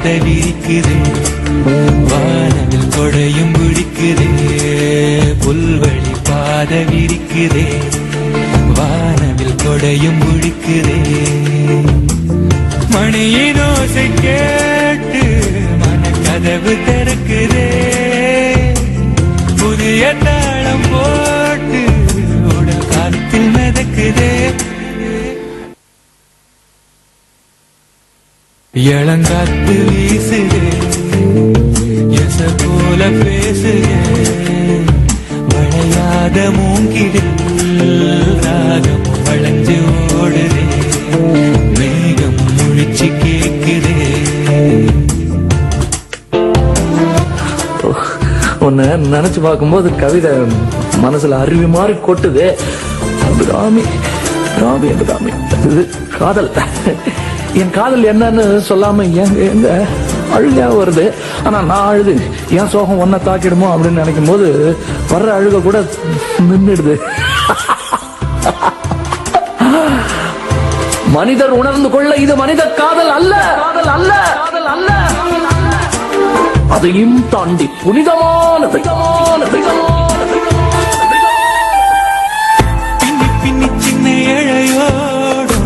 பாதை விரிக்குதே, வானவில் கொடையும் பிடிக்குதே. புல்வெளி பாதை விரிக்குதே, வானவில் கொடையும் பிடிக்குதே. மணியின் ஓசை கேட்டு மனக்கதவு திறக்குதே, புதிய தாளம் போட்டு உடல் காத்தில் மிதக்குதே. இளங்காத்து வீசுதே, எச போல பேசுதே. வளையாத மூங்கிலில் ராகம் வளைஞ்சு ஓடுதே, மேகம் முழிச்சு கேக்குதே. உன்னை நினைச்சு பார்க்கும்போது கவிதை மனசுல அருவி மாதிரி கொட்டுது. அபிராமி ராமி அபிராமி, இது காதல். என் காதல் என்னன்னு சொல்லாம எங்க அழுகையா வருது. ஆனா நான் அழுது என் சோகம் ஒன்ன தாக்கிடுமோ அப்படின்னு நினைக்கும் போது வர்ற அழுக கூட நின்றுடுது. மனிதர் உணர்ந்து கொள்ள இது மனித காதல் அல்ல, காதல் அல்ல, காதல் அல்ல. அதையும் தாண்டி புனிதமானது. பின்னி பின்னி சின்ன இழையோடோ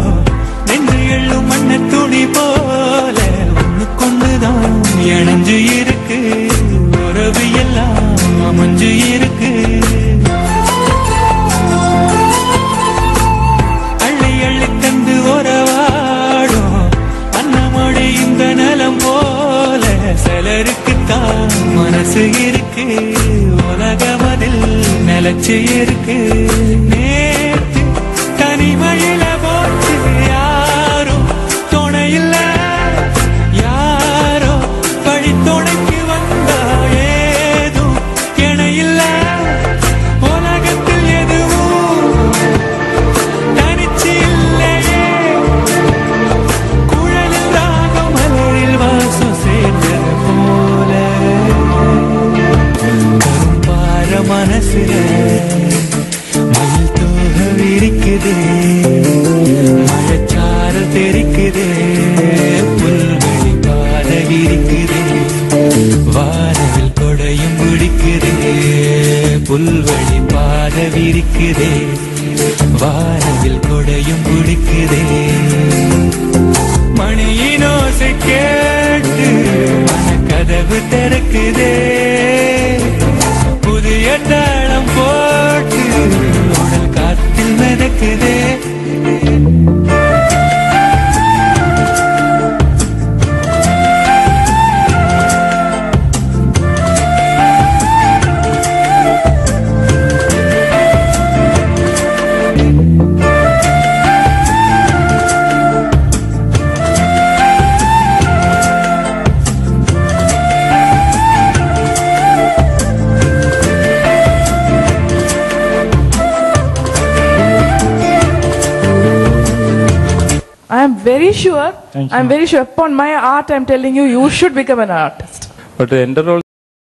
நெஞ்சு எள்ளும் மண்ண துணி போல ஒண்ணுக்கொண்ணுதான் இணைஞ்சு இருக்கு, உறவு எல்லாம் அமைஞ்சு இருக்கு. அள்ளி அள்ளி தந்து உறவாடும் அன்னமொழி இந்த நலம் போல சிலருக்குத்தான் மனசு இருக்கு, உலகம் அதில் நிலச்சு இருக்கு. நேற்று தனிமையில போச்சு யாரும் துணையில்ல, யாரோ பழி துணைக்கு வந்தா ஏதும் இணையில்ல. உலகத்தில் எதுவும் தனிச்சு இல்லையே, குழலில் ராகம் மலரில் வாசம் சேர்ந்தது போல. கரும்பார மனசுல மயில் தோக விரிக்குதே, மழைச்சாரல் தெரிக்குதே. புல்வெளி பாதை விரிக்குதே, வானவில் கொடையும் பிடிக்குதே. புல்வெளி பாதை விரிக்குதே, வானவில் கொடையும் பிடிக்குதே. மணியின் ஓசை கேட்டு மனக்கதவு திறக்குதே, புதிய தாளம் போட்டு உடல் காத்தில் மிதக்குதே. I'm very sure upon my art I'm telling you should become an artist. But enter role